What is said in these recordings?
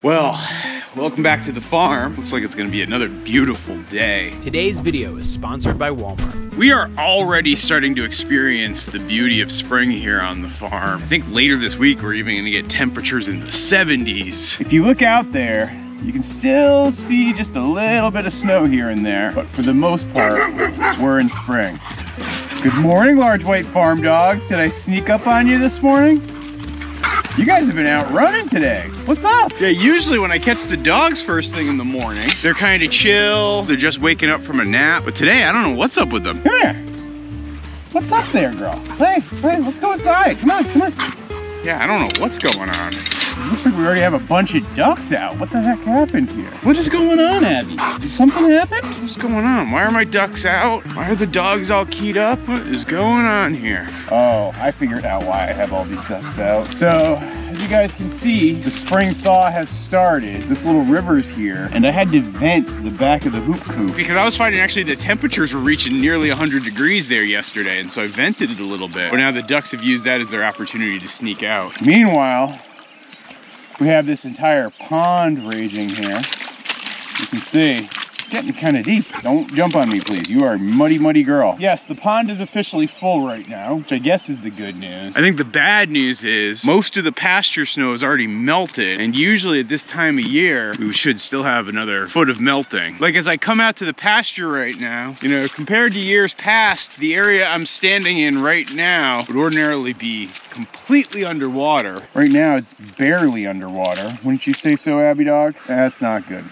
Well, welcome back to the farm. Looks like it's gonna be another beautiful day. Today's video is sponsored by Walmart. We are already starting to experience the beauty of spring here on the farm. I think later this week, we're even gonna get temperatures in the 70s. If you look out there, you can still see just a little bit of snow here and there, but for the most part, we're in spring. Good morning, large white farm dogs. Did I sneak up on you this morning? You guys have been out running today. What's up? Yeah, usually when I catch the dogs first thing in the morning, they're kind of chill. They're just waking up from a nap. But today, I don't know what's up with them. Come here. What's up there, girl? Hey, let's go inside. Come on. Yeah, I don't know what's going on. Looks like we already have a bunch of ducks out. What the heck happened here? What is going on, Abby? Did something happen? What's going on? Why are my ducks out? Why are the dogs all keyed up? What is going on here? Oh, I figured out why I have all these ducks out. So, as you guys can see, the spring thaw has started. This little river's here, and I had to vent the back of the hoop coop because I was finding actually the temperatures were reaching nearly 100 degrees there yesterday, and so I vented it a little bit. But now the ducks have used that as their opportunity to sneak out. Meanwhile, we have this entire pond raging here. You can see it's getting kind of deep. Don't jump on me, please. You are a muddy, muddy girl. Yes, the pond is officially full right now, which I guess is the good news. I think the bad news is most of the pasture snow is already melted, and usually at this time of year, we should still have another foot of melting. Like as I come out to the pasture right now, you know, compared to years past, the area I'm standing in right now would ordinarily be completely underwater. Right now, it's barely underwater. Wouldn't you say so, Abby dog? That's not good.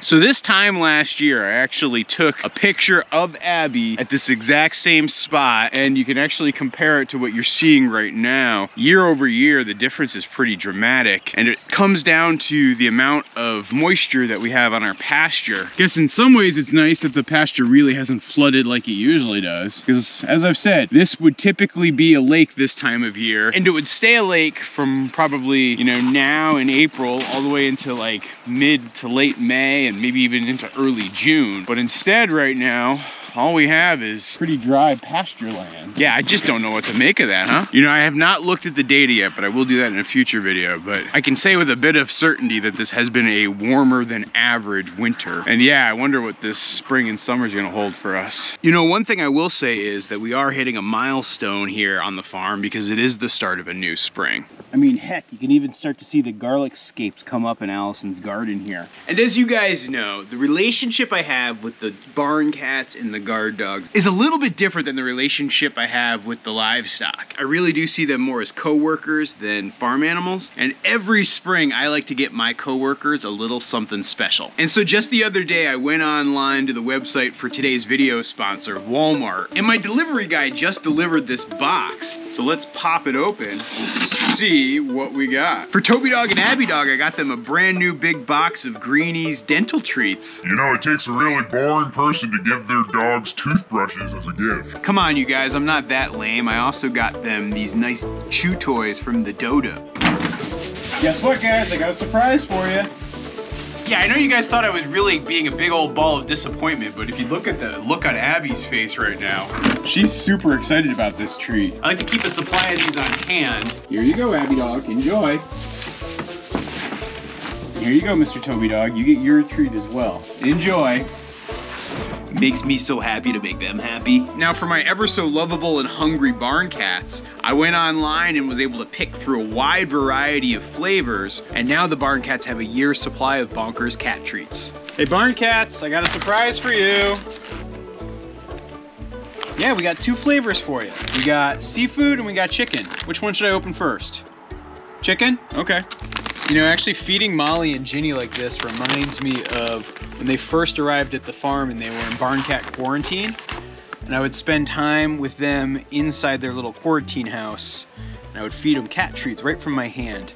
So this time last year, I actually took a picture of Abby at this exact same spot, and you can actually compare it to what you're seeing right now. Year over year, the difference is pretty dramatic, and it comes down to the amount of moisture that we have on our pasture. I guess in some ways it's nice that the pasture really hasn't flooded like it usually does, because as I've said, this would typically be a lake this time of year, and it would stay a lake from probably, you know, now in April all the way into like mid to late May, and maybe even into early June. But instead right now, all we have is pretty dry pasture land. Yeah, I just don't know what to make of that, huh? You know, I have not looked at the data yet, but I will do that in a future video. But I can say with a bit of certainty that this has been a warmer than average winter. And yeah, I wonder what this spring and summer is gonna hold for us. You know, one thing I will say is that we are hitting a milestone here on the farm because it is the start of a new spring. I mean, heck, you can even start to see the garlic scapes come up in Allison's garden here. And as you guys know, the relationship I have with the barn cats and the guard dogs is a little bit different than the relationship I have with the livestock. I really do see them more as co-workers than farm animals, and every spring I like to get my co-workers a little something special. And so just the other day I went online to the website for today's video sponsor, Walmart, and my delivery guy just delivered this box. So let's pop it open and see what we got. For Toby Dog and Abby Dog, I got them a brand new big box of Greenies dental treats. You know, it takes a really boring person to give their dogs toothbrushes as a gift. Come on, you guys, I'm not that lame. I also got them these nice chew toys from the Dodo. Guess what, guys? I got a surprise for you. Yeah, I know you guys thought I was really being a big old ball of disappointment, but if you look at the look on Abby's face right now, she's super excited about this treat. I like to keep a supply of these on hand. Here you go, Abby Dog. Enjoy. Here you go, Mr. Toby Dog. You get your treat as well. Enjoy. Makes me so happy to make them happy. Now for my ever so lovable and hungry barn cats, I went online and was able to pick through a wide variety of flavors, and now the barn cats have a year's supply of Bonkers cat treats. Hey barn cats, I got a surprise for you. Yeah, we got two flavors for you. We got seafood and we got chicken. Which one should I open first? Chicken? Okay. You know, actually feeding Molly and Ginny like this reminds me of when they first arrived at the farm and they were in barn cat quarantine. And I would spend time with them inside their little quarantine house, and I would feed them cat treats right from my hand.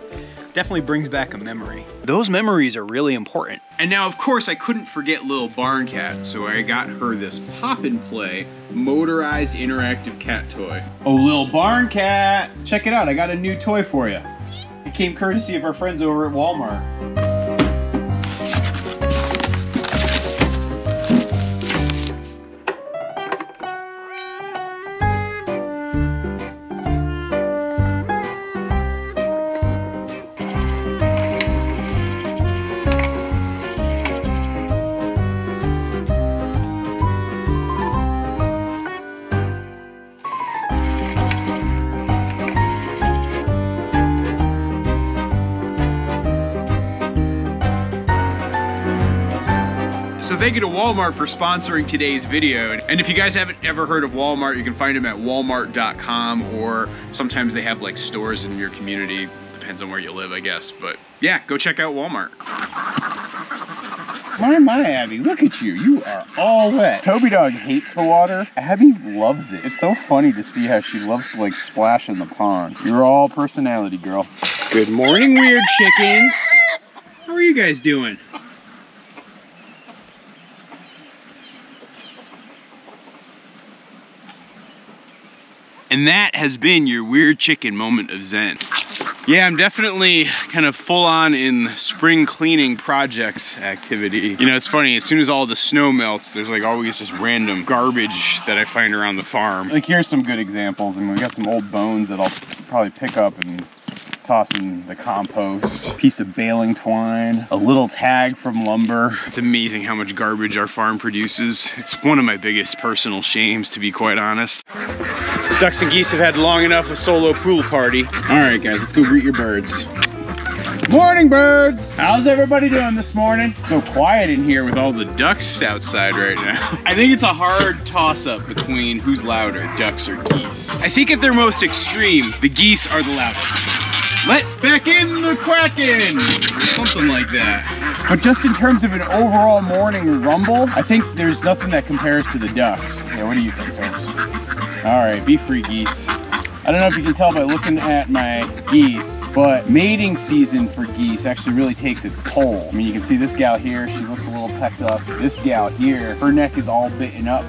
Definitely brings back a memory. Those memories are really important. And now, of course, I couldn't forget little barn cat, so I got her this Pop and Play motorized interactive cat toy. Oh, little barn cat, check it out. I got a new toy for you. It came courtesy of our friends over at Walmart. So thank you to Walmart for sponsoring today's video. And if you guys haven't ever heard of Walmart, you can find them at walmart.com, or sometimes they have like stores in your community. Depends on where you live, I guess. But yeah, go check out Walmart. My Abby, look at you. You are all wet. Toby dog hates the water. Abby loves it. It's so funny to see how she loves to like splash in the pond. You're all personality, girl. Good morning, weird chickens. How are you guys doing? And that has been your weird chicken moment of zen. Yeah, I'm definitely kind of full on in spring cleaning projects activity. You know, it's funny, as soon as all the snow melts, there's like always just random garbage that I find around the farm. Like here's some good examples. I mean, we got some old bones that I'll probably pick up and toss in the compost. Piece of baling twine, a little tag from lumber. It's amazing how much garbage our farm produces. It's one of my biggest personal shames, to be quite honest. The ducks and geese have had long enough a solo pool party. All right, guys, let's go greet your birds. Morning, birds! How's everybody doing this morning? So quiet in here with all the ducks outside right now. I think it's a hard toss-up between who's louder, ducks or geese. I think at their most extreme, the geese are the loudest. Let back in the quacking! Something like that. But just in terms of an overall morning rumble, I think there's nothing that compares to the ducks. Yeah, what do you think, Tobes? All right, be free, geese. I don't know if you can tell by looking at my geese, but mating season for geese actually really takes its toll. I mean, you can see this gal here, she looks a little pecked up. This gal here, her neck is all bitten up.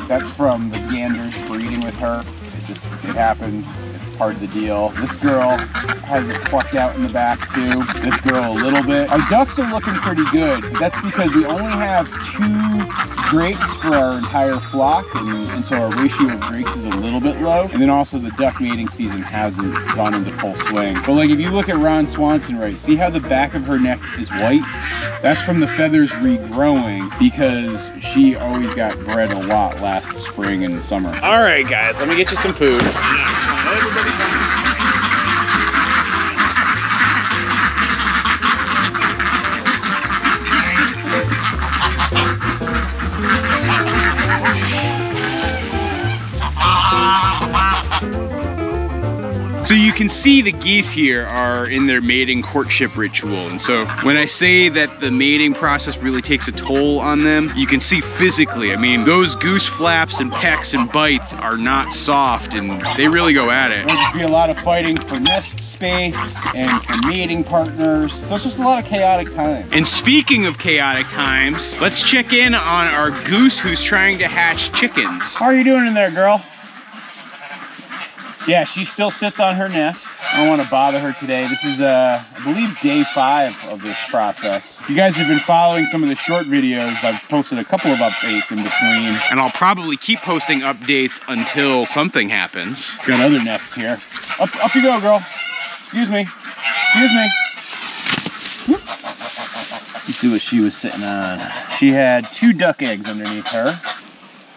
That's from the ganders breeding with her. It happens, it's part of the deal. This girl has it plucked out in the back too. This girl a little bit. Our ducks are looking pretty good. That's because we only have 2 drakes for our entire flock, and so our ratio of drakes is a little bit low. And then also the duck mating season hasn't gone into full swing. But like if you look at Ron Swanson, right, see how the back of her neck is white? That's from the feathers regrowing because she always got bred a lot last spring and summer. All right, guys, let me get you some food. So you can see the geese here are in their mating courtship ritual. And so when I say that the mating process really takes a toll on them, you can see physically, I mean, those goose flaps and pecks and bites are not soft, and they really go at it. There'll just be a lot of fighting for nest space and for mating partners. So it's just a lot of chaotic time. And speaking of chaotic times, let's check in on our goose who's trying to hatch chickens. How are you doing in there, girl? Yeah, she still sits on her nest. I don't want to bother her today. This is, I believe, day 5 of this process. If you guys have been following some of the short videos, I've posted a couple of updates in between. And I'll probably keep posting updates until something happens. Got other nests here. Up you go, girl. Excuse me. Excuse me. Let's see what she was sitting on. She had 2 duck eggs underneath her.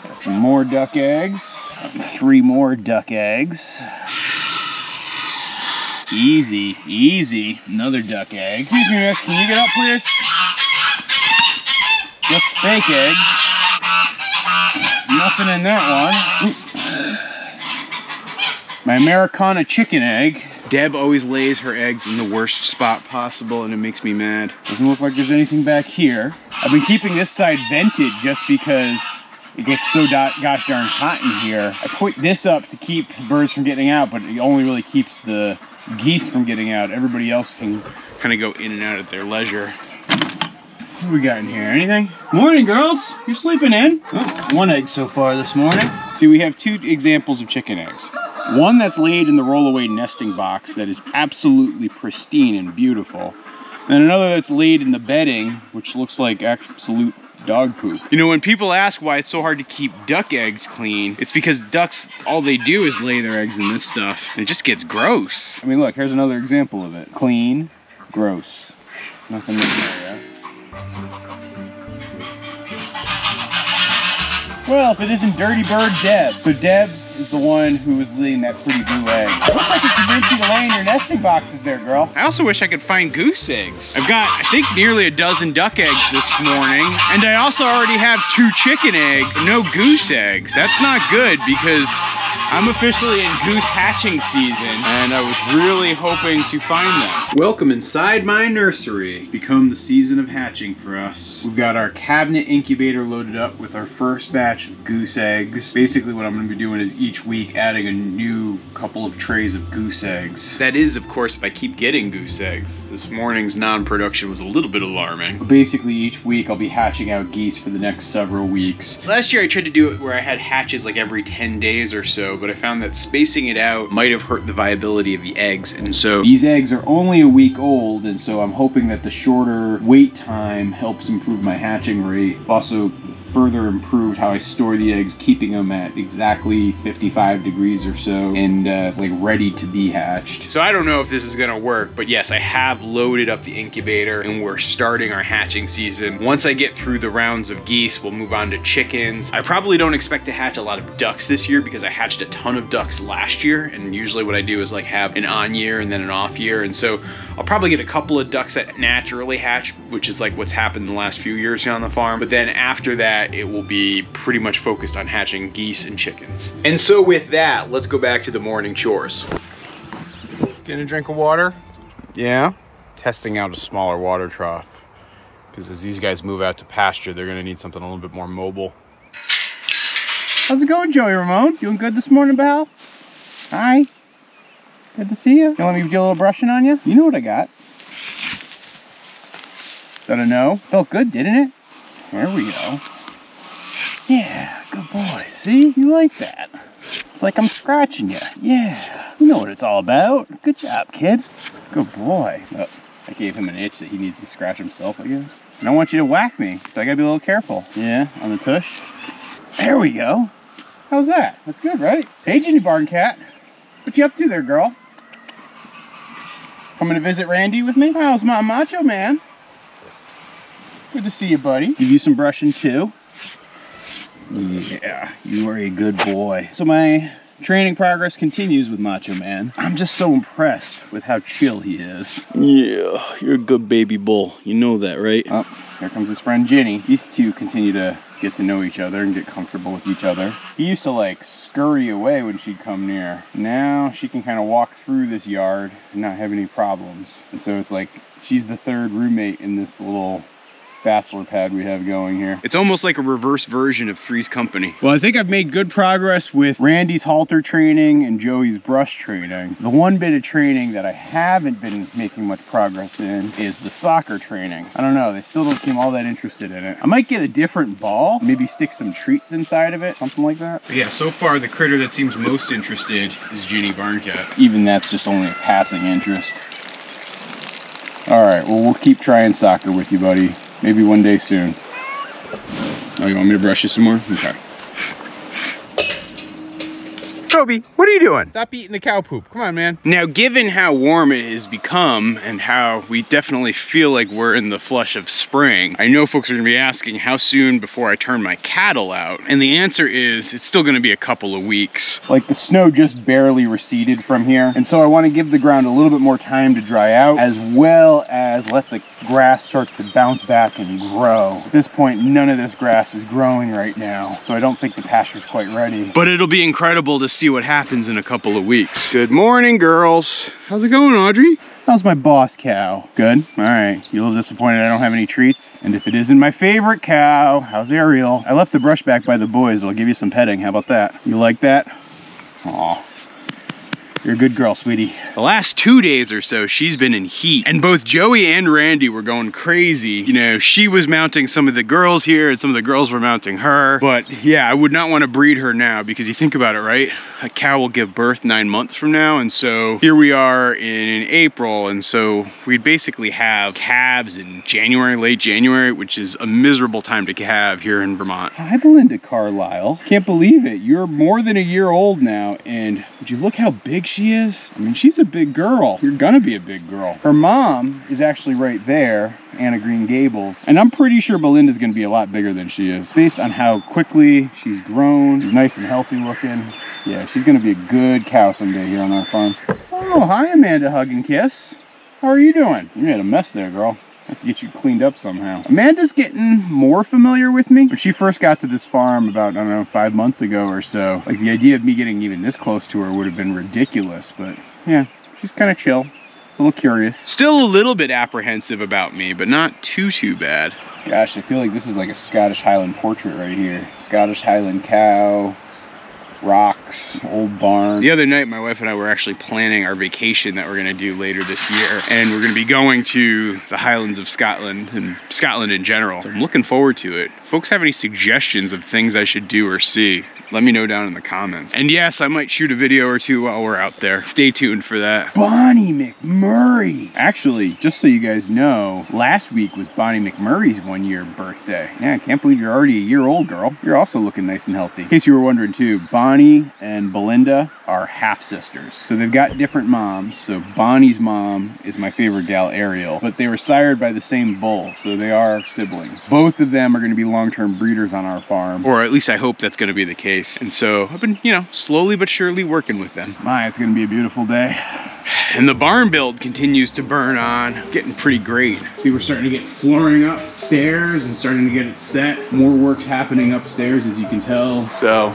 Got some more duck eggs. 3 more duck eggs. Easy, easy. Another duck egg. Excuse me, miss, can you get up, please? Just fake eggs. Nothing in that one. My Americana chicken egg. Deb always lays her eggs in the worst spot possible, and it makes me mad. Doesn't look like there's anything back here. I've been keeping this side vented just because it gets so gosh darn hot in here. I put this up to keep birds from getting out, but it only really keeps the geese from getting out. Everybody else can kind of go in and out at their leisure. What do we got in here? Anything? Morning, girls. You're sleeping in. Oh, 1 egg so far this morning. See, we have 2 examples of chicken eggs. One that's laid in the rollaway nesting box that is absolutely pristine and beautiful. And another that's laid in the bedding, which looks like absolute dog poop. You know, when people ask why it's so hard to keep duck eggs clean, it's because ducks, all they do is lay their eggs in this stuff, and it just gets gross. I mean, look, here's another example of it. Clean, gross. Nothing in there yet. Well, if it isn't Dirty Bird Deb. So Deb is the one who was laying that pretty blue egg. I wish I could convince you to lay in your nesting boxes there, girl. I also wish I could find goose eggs. I've got, I think, nearly a dozen duck eggs this morning, and I also already have 2 chicken eggs, no goose eggs. That's not good because I'm officially in goose hatching season, and I was really hoping to find them. Welcome inside my nursery. Become the season of hatching for us. We've got our cabinet incubator loaded up with our first batch of goose eggs. Basically what I'm going to be doing is each week adding a new couple of trays of goose eggs. That is, of course, if I keep getting goose eggs. This morning's non-production was a little bit alarming. But basically each week I'll be hatching out geese for the next several weeks. Last year I tried to do it where I had hatches like every 10 days or so, but I found that spacing it out might have hurt the viability of the eggs, and so these eggs are only a week old, and so I'm hoping that the shorter wait time helps improve my hatching rate. Also further improved how I store the eggs, keeping them at exactly 55 degrees or so and like ready to be hatched. So I don't know if this is gonna work, but yes, I have loaded up the incubator and we're starting our hatching season. Once I get through the rounds of geese, we'll move on to chickens. I probably don't expect to hatch a lot of ducks this year because I hatched a ton of ducks last year, and usually what I do is like have an on year and then an off year, and so I'll probably get a couple of ducks that naturally hatch, which is like what's happened in the last few years here on the farm, but then after that it will be pretty much focused on hatching geese and chickens. And so with that, let's go back to the morning chores. Getting a drink of water? Yeah. Testing out a smaller water trough, because as these guys move out to pasture, they're gonna need something a little bit more mobile. How's it going, Joey Ramone? Doing good this morning, pal? Hi. Good to see you. You want me to do a little brushing on you? You know what I got. Is that a no? Felt good, didn't it? There we go. Yeah, good boy. See? You like that. It's like I'm scratching you. Yeah. You know what it's all about. Good job, kid. Good boy. Oh, I gave him an itch that he needs to scratch himself, I guess. And I want you to whack me, so I gotta be a little careful. Yeah, on the tush. There we go. How's that? That's good, right? Hey, Ginny Barn Cat. What you up to there, girl? Coming to visit Randy with me? How's my macho man? Good to see you, buddy. Give you some brushing too. Yeah, you are a good boy. So my training progress continues with Macho Man. I'm just so impressed with how chill he is. Yeah, you're a good baby bull. You know that, right? Oh, here comes his friend Ginny. These two continue to get to know each other and get comfortable with each other. He used to like scurry away when she'd come near. Now she can kind of walk through this yard and not have any problems. And so it's like she's the third roommate in this little bachelor pad we have going here. It's almost like a reverse version of Three's Company. Well, I think I've made good progress with Randy's halter training and Joey's brush training. The one bit of training that I haven't been making much progress in is the soccer training. I don't know, they still don't seem all that interested in it. I might get a different ball, maybe stick some treats inside of it, something like that. But yeah, so far the critter that seems most interested is Ginny Barn Cat. Even that's just only a passing interest. All right, well, we'll keep trying soccer with you, buddy. Maybe one day soon. Oh, you want me to brush you some more? Okay. Toby, what are you doing? Stop eating the cow poop. Come on, man. Now, given how warm it has become and how we definitely feel like we're in the flush of spring, I know folks are gonna be asking how soon before I turn my cattle out. And the answer is it's still gonna be a couple of weeks. Like the snow just barely receded from here. And so I wanna give the ground a little bit more time to dry out, as well as let the grass start to bounce back and grow. At this point, none of this grass is growing right now. So I don't think the pasture's quite ready. But it'll be incredible to see what happens in a couple of weeks. Good morning, girls. How's it going, Audrey? How's my boss cow? Good? All right. You a little disappointed I don't have any treats? And if it isn't my favorite cow, how's Ariel? I left the brush back by the boys, but I'll give you some petting. How about that? You like that? Aw. You're a good girl, sweetie. The last 2 days or so, she's been in heat. And both Joey and Randy were going crazy. You know, she was mounting some of the girls here and some of the girls were mounting her. But yeah, I would not want to breed her now because you think about it, right? A cow will give birth 9 months from now. And so here we are in April. And so we'd basically have calves in January, late January, which is a miserable time to have here in Vermont. Hi, Belinda Carlisle. Can't believe it. You're more than a year old now. And would you look how big she is? I mean, she's a big girl. You're gonna be a big girl. Her mom is actually right there, Anna Green Gables, and I'm pretty sure Belinda's gonna be a lot bigger than she is, based on how quickly she's grown. She's nice and healthy looking. Yeah, she's gonna be a good cow someday here on our farm. Oh, hi Amanda Hug and Kiss. How are you doing? You made a mess there, girl. I have to get you cleaned up somehow. Amanda's getting more familiar with me. When she first got to this farm about, I don't know, 5 months ago or so, like the idea of me getting even this close to her would have been ridiculous, but yeah, she's kind of chill, a little curious. Still a little bit apprehensive about me, but not too bad. Gosh, I feel like this is like a Scottish Highland portrait right here. Scottish Highland cow, rocks, old barn. The other night, my wife and I were actually planning our vacation that we're gonna do later this year. And we're gonna be going to the Highlands of Scotland and Scotland in general. So I'm looking forward to it. Folks have any suggestions of things I should do or see? Let me know down in the comments. And yes, I might shoot a video or two while we're out there. Stay tuned for that. Bonnie McMurray. Actually, just so you guys know, last week was Bonnie McMurray's 1-year birthday. Yeah, I can't believe you're already a year old, girl. You're also looking nice and healthy. In case you were wondering too, Bonnie and Belinda are half sisters. So they've got different moms. So Bonnie's mom is my favorite gal, Ariel, but they were sired by the same bull. So they are siblings. Both of them are gonna be long-term breeders on our farm. Or at least I hope that's gonna be the case. And so I've been, slowly but surely working with them. My, it's gonna be a beautiful day. And the barn build continues to burn on, getting pretty great. See, we're starting to get flooring upstairs and starting to get it set. More work's happening upstairs, as you can tell. So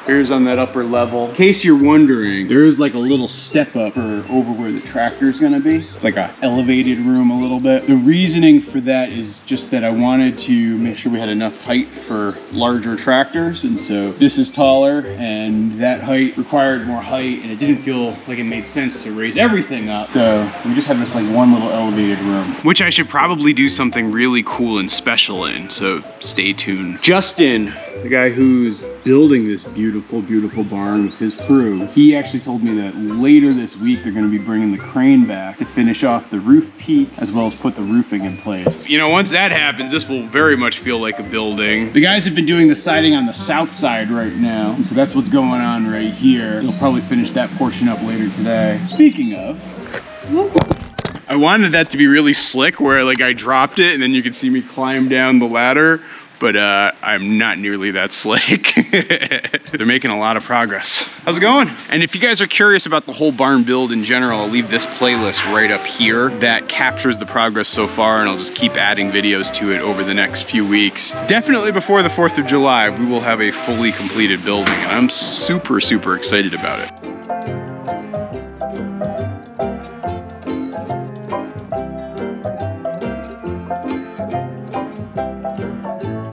here's on that upper level. In case you're wondering, there is like a little step up over where the tractor's gonna be. It's like a elevated room a little bit. The reasoning for that is just that I wanted to make sure we had enough height for larger tractors. And so this is taller and that height required more height, and it didn't feel like it made sense to raise everything up. So we just have this like one little elevated room. Which I should probably do something really cool and special in, so stay tuned. Justin, the guy who's building this beautiful barn with his crew, he actually told me that later this week they're going to be bringing the crane back to finish off the roof peak as well as put the roofing in place. Once that happens, this will very much feel like a building. The guys have been doing the siding on the south side right now, so that's what's going on right here. They'll probably finish that portion up later today. Speaking of, I wanted that to be really slick where like I dropped it and then you could see me climb down the ladder. But I'm not nearly that slick. They're making a lot of progress. How's it going? And if you guys are curious about the whole barn build in general, I'll leave this playlist right up here that captures the progress so far, and I'll just keep adding videos to it over the next few weeks. Definitely before the 4th of July, we will have a fully completed building, and I'm super excited about it.